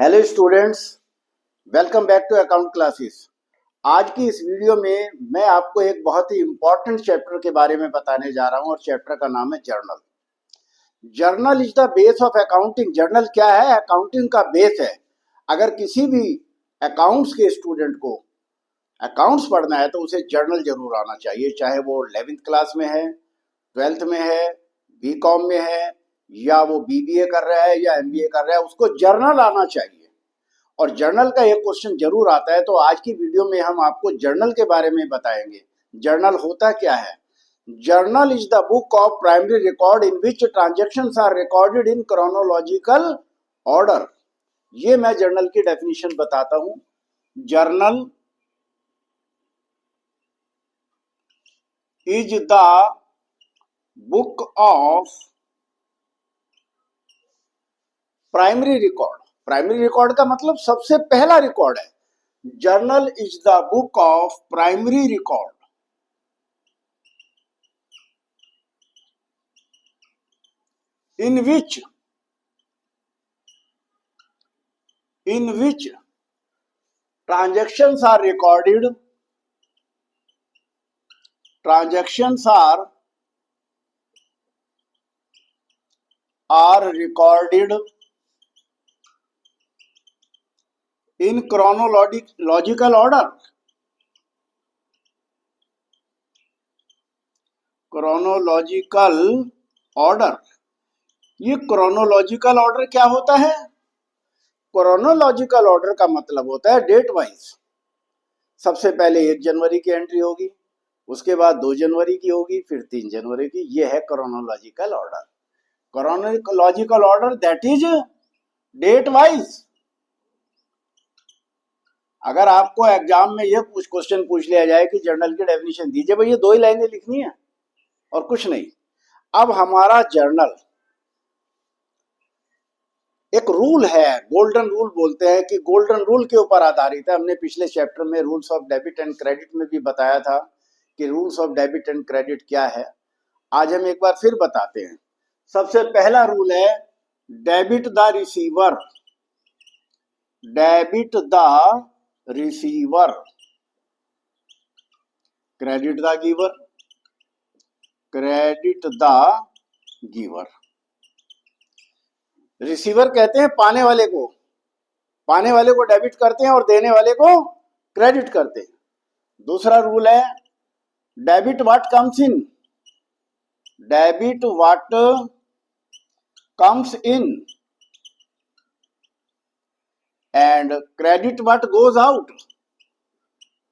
Hello students, welcome back to account classes. आज की इस वीडियो में मैं आपको एक बहुत ही इम्पोर्टेंट चैप्टर के बारे में बताने जा रहा हूं और चैप्टर का नाम है journal. Journal is the base of accounting. Journal क्या है? अकाउंटिंग का बेस है। अगर किसी भी अकाउंट्स के स्टूडेंट को अकाउंट्स पढ़ना है तो उसे जर्नल जरूर आना चाहिए, चाहे वो 11th क्लास में है, 12th में है, बीकॉम में है, या वो बीबीए कर रहा है या एमबीए कर रहा है, उसको जर्नल आना चाहिए। और जर्नल का एक क्वेश्चन जरूर आता है, तो आज की वीडियो में हम आपको जर्नल के बारे में बताएंगे। जर्नल होता क्या है? Journal is the book of primary record in which transactions are recorded in chronological order. ये मैं जर्नल की डेफिनेशन बताता हूं। Journal is the book of primary record. Primary record का मतलब सबसे पहला रिकॉर्ड है। Journal is the book of primary record in which transactions are recorded in chronological order। Chronological order. ये क्रोनोलॉजिकल ऑर्डर क्या होता है? क्रोनोलॉजिकल ऑर्डर का मतलब होता है डेट वाइज। सबसे पहले 1 जनवरी की एंट्री होगी, उसके बाद 2 जनवरी की होगी, फिर 3 जनवरी की। ये है chronological order. Chronological order that is date wise. अगर आपको एग्जाम में ये क्वेश्चन पूछ लिया जाए कि जर्नल की डेफिनेशन दीजिए, भाई ये 2 ही लाइनें लिखनी है और कुछ नहीं। अब हमारा जर्नल एक रूल है, गोल्डन रूल बोलते हैं कि गोल्डन रूल के ऊपर आधारित है। हमने पिछले चैप्टर में rules of debit and credit में भी बताया था कि rules of debit and credit क्या है। आज हम एक बार फिर बताते हैं। सबसे पहला रूल है debit the receiver. Debit the receiver, credit the giver. Credit the giver. Receiver कहते हैं पाने वाले को। पाने वाले को डेबिट करते हैं और देने वाले को क्रेडिट करते हैं। दूसरा रूल है debit what comes in. Debit what comes in and credit what goes out.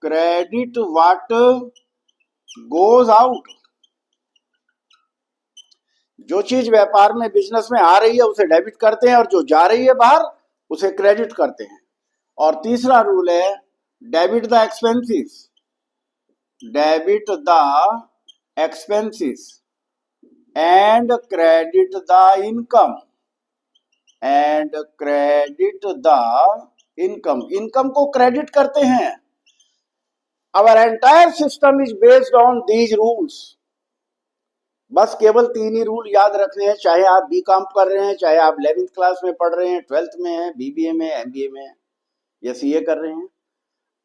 Credit what goes out. जो चीज व्यापार में बिजनेस में आ रही है उसे डेबिट करते हैं और जो जा रही है बाहर उसे क्रेडिट करते हैं। और तीसरा रूल है debit the expenses. Debit the expenses and credit the income. And credit the income. Income को क्रेडिट करते हैं। Our entire system is based on these rules. बस केवल 3 ही रूल याद रखने हैं, चाहे आप बीकॉम कर रहे हैं, चाहे आप 11th क्लास में पढ़ रहे हैं, 12th में हैं, बीबीए में, एमबीए में या सीए कर रहे हैं।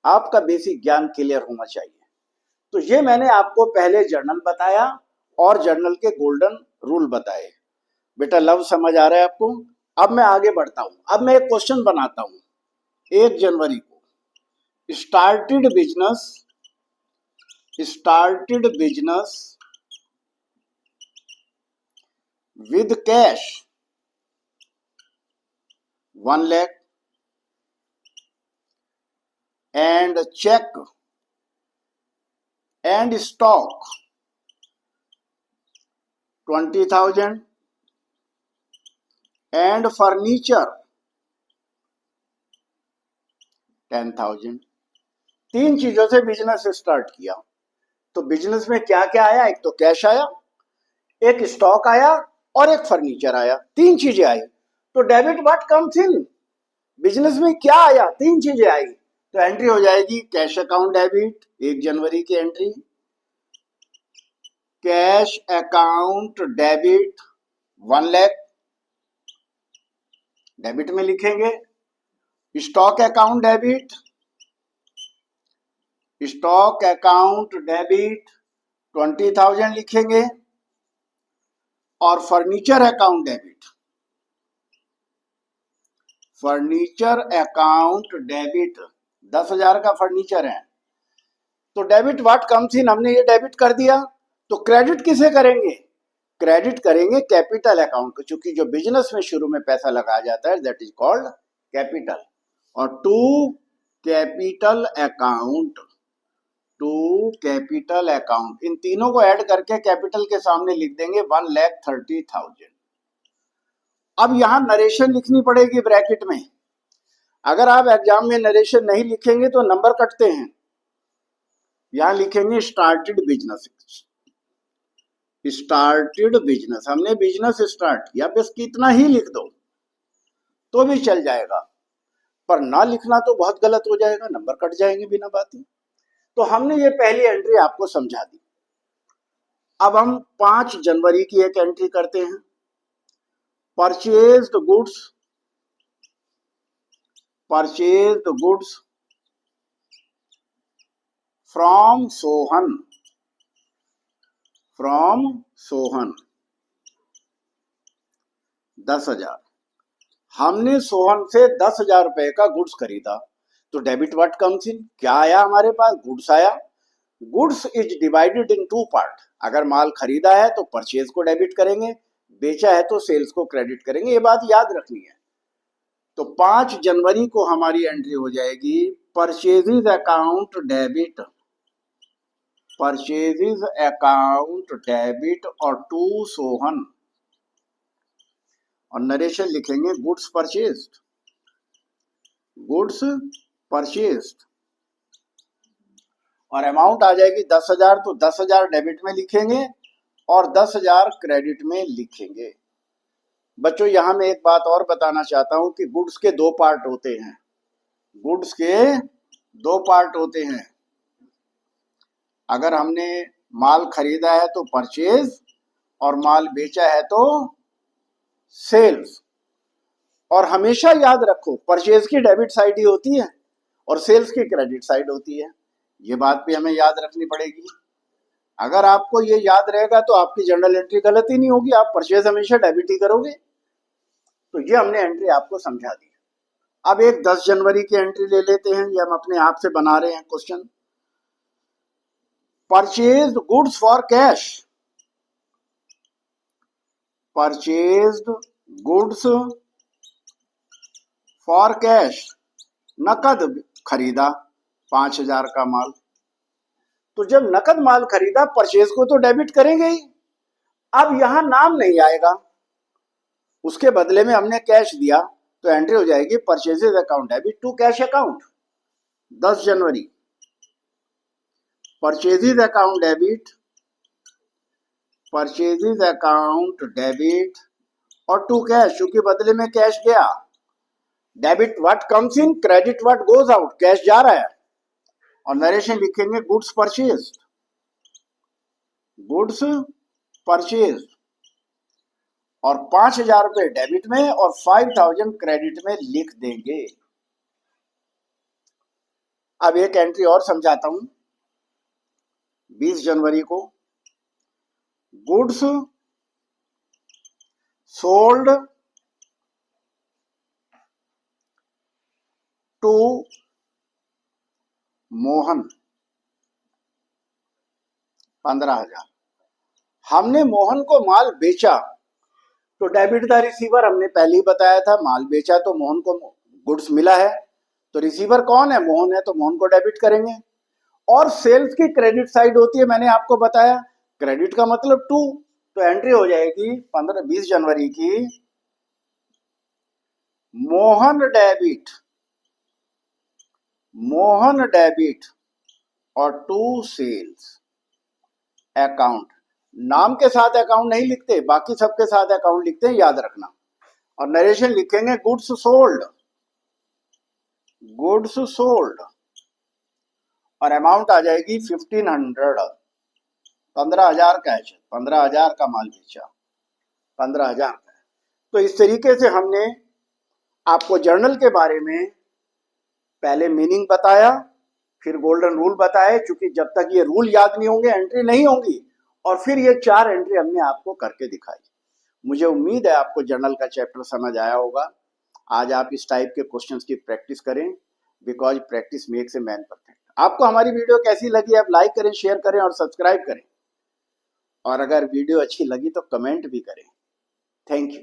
आपका बेसिक ज्ञान क्लियर होना चाहिए। तो ये मैंने आपको पहले जर्नल बताया और जर्नल के गोल्डन रूल बताए। बेटा लव समझ आ रहा है आपको? अब मैं आगे बढ़ता हूं। अब मैं एक क्वेश्चन बनाता हूं। 1 जनवरी को started business with cash 1 lakh and check and stock 20,000 and furniture 10,000। 3 चीजों से बिजनेस स्टार्ट किया। तो बिजनेस में क्या क्या आया? एक तो कैश आया, एक स्टॉक आया और एक फर्नीचर आया। 3 चीजें आई। तो debit what comes in. Business में क्या आया? 3 चीजें आई। तो एंट्री हो जाएगी कैश अकाउंट डेबिट, 1 जनवरी की entry. Cash account debit 1 lakh debit में लिखेंगे। Stock account debit, stock account debit 20,000 लिखेंगे, और furniture account debit, furniture account debit 10,000 का फर्नीचर है, तो डेबिट व्हाट कम्स इन, हमने ये डेबिट कर दिया, तो क्रेडिट किसे करेंगे, क्रेडिट करेंगे कैपिटल अकाउंट को, क्योंकि जो बिजनेस में शुरू में पैसा लगाया जाता है दैट इज कॉल्ड कैपिटल। और to capital account, to capital account, इन तीनों को ऐड करके कैपिटल के सामने लिख देंगे 1,30,000। अब यहां नरेशन लिखनी पड़ेगी ब्रैकेट में। अगर आप एग्जाम में नरेशन नहीं लिखेंगे तो नंबर कटते हैं। यहां लिखेंगे स्टार्टेड बिजनेस, स्टार्टेड बिजनेस, हमने बिजनेस स्टार्ट किया, बस कितना ही लिख दो तो भी चल जाएगा, पर ना लिखना तो बहुत गलत हो जाएगा, नंबर कट जाएंगे बिना बात ही। तो हमने ये पहली एंट्री आपको समझा दी। अब हम 5 जनवरी की एक एंट्री करते हैं। Purchased goods, purchased goods from Sohan, from Sohan 10,000। हमने सोहन से 10,000 रुपए का गुड्स खरीदा, तो डेबिट व्हाट कम्स इन, क्या आया हमारे पास, गुड्स आया। Goods is divided in 2 part, अगर माल खरीदा है तो परचेज को डेबिट करेंगे, बेचा है तो सेल्स को क्रेडिट करेंगे, ये बात याद रखनी है। तो 5 जनवरी को हमारी एंट्री हो जाएगी purchases account debit, purchases account debit और टू सोहन, और नरेशन लिखेंगे गुड्स परचेज्ड, गुड्स परचेज्ड, और अमाउंट आ जाएगी 10,000, तो 10,000 डेबिट में लिखेंगे और 10,000 क्रेडिट में लिखेंगे। बच्चों यहां मैं एक बात और बताना चाहता हूं कि गुड्स के 2 पार्ट होते हैं, गुड्स के 2 पार्ट होते हैं। अगर हमने माल खरीदा है तो परचेज, और माल बेचा है तो सेल्स। और हमेशा याद रखो परचेज की डेबिट साइड ही होती है और सेल्स की क्रेडिट साइड होती है, ये बात भी हमें याद रखनी पड़ेगी। अगर आपको ये याद रहेगा तो आपकी जर्नल एंट्री गलत ही नहीं होगी, आप परचेज हमेशा डेबिट ही करोगे। तो ये हमने एंट्री आपको समझा दी। अब एक 10 जनवरी की एंट्री ले लेते हैं, ये हम अपने आप से बना रहे हैं question. Purchased goods for cash, purchased goods for cash, नकद खरीदा 5,000 का माल, तो जब नकद माल खरीदा परचेज को तो डेबिट करेंगे ही। अब यहां नाम नहीं आएगा, उसके बदले में हमने कैश दिया, तो एंट्री हो जाएगी purchases account debit to cash account 10 जनवरी, purchases account debit, purchases account debit और टू कैश, क्योंकि बदले में कैश गया। Debit what comes in, credit what goes out, cash जा रहा है, और नरेशन लिखेंगे गुड्स परचेज्ड, गुड्स परचेज्ड, और 5,000 रुपए डेबिट में और 5,000 क्रेडिट में लिख देंगे। अब एक एंट्री और समझाता हूं। 20 जनवरी को गुड्स सोल्ड टू मोहन 15,000। हमने मोहन को माल बेचा, तो डेबिट द रिसीवर, हमने पहले ही बताया था, माल बेचा तो मोहन को गुड्स मिला है, तो रिसीवर कौन है, मोहन है, तो मोहन को डेबिट करेंगे। और सेल्स की क्रेडिट साइड होती है, मैंने आपको बताया, क्रेडिट का मतलब टू, तो एंट्री हो जाएगी 20 जनवरी की मोहन डेबिट, मोहन डेबिट और टू सेल्स अकाउंट। नाम के साथ अकाउंट नहीं लिखते, बाकी सबके साथ अकाउंट लिखते हैं, याद रखना। और नरेशन लिखेंगे गुड्स सोल्ड, गुड्स सोल्ड, और अमाउंट आ जाएगी 1,500, 15,000 कैश, 15,000 का माल बेचा, 15,000 का। तो इस तरीके से हमने आपको जर्नल के बारे में पहले मीनिंग बताया, फिर गोल्डन रूल बताए, क्योंकि जब तक ये रूल याद नहीं होंगे एंट्री नहीं होंगी, और फिर ये 4 एंट्री हमने आपको करके दिखाई। मुझे उम्मीद है आपको जर्नल का चैप्टर समझ आया होगा। आज आप इस टाइप के क्वेश्चंस की प्रैक्टिस करें, because practice makes a man perfect. आपको हमारी वीडियो कैसी लगी आप लाइक करें, शेयर करें और सब्सक्राइब करें, और अगर वीडियो अच्छी लगी तो कमेंट भी करें। Thank you.